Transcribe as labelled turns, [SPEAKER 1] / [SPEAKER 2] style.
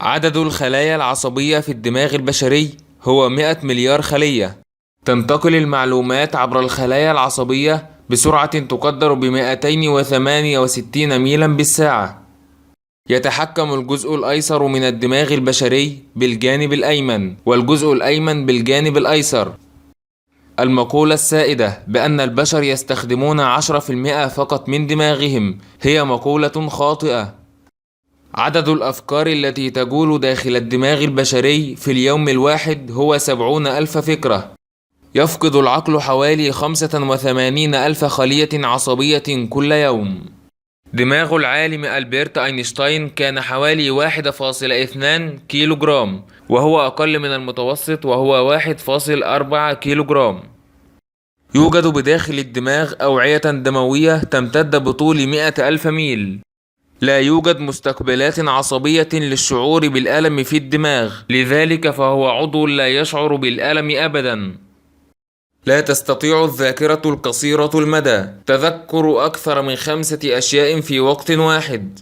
[SPEAKER 1] عدد الخلايا العصبية في الدماغ البشري هو 100 مليار خلية. تنتقل المعلومات عبر الخلايا العصبية بسرعة تقدر ب268 ميلا بالساعة. يتحكم الجزء الأيسر من الدماغ البشري بالجانب الأيمن، والجزء الأيمن بالجانب الأيسر. المقولة السائدة بأن البشر يستخدمون 10% فقط من دماغهم هي مقولة خاطئة. عدد الأفكار التي تجول داخل الدماغ البشري في اليوم الواحد هو 70,000 فكرة. يفقد العقل حوالي 85,000 خلية عصبية كل يوم. دماغ العالم ألبرت أينشتاين كان حوالي 1.2 كيلو جرام، وهو أقل من المتوسط وهو 1.4 كيلو جرام. يوجد بداخل الدماغ أوعية دموية تمتد بطول 100,000 ميل. لا يوجد مستقبلات عصبية للشعور بالألم في الدماغ، لذلك فهو عضو لا يشعر بالألم أبدا. لا تستطيع الذاكرة القصيرة المدى تذكر أكثر من 5 أشياء في وقت واحد.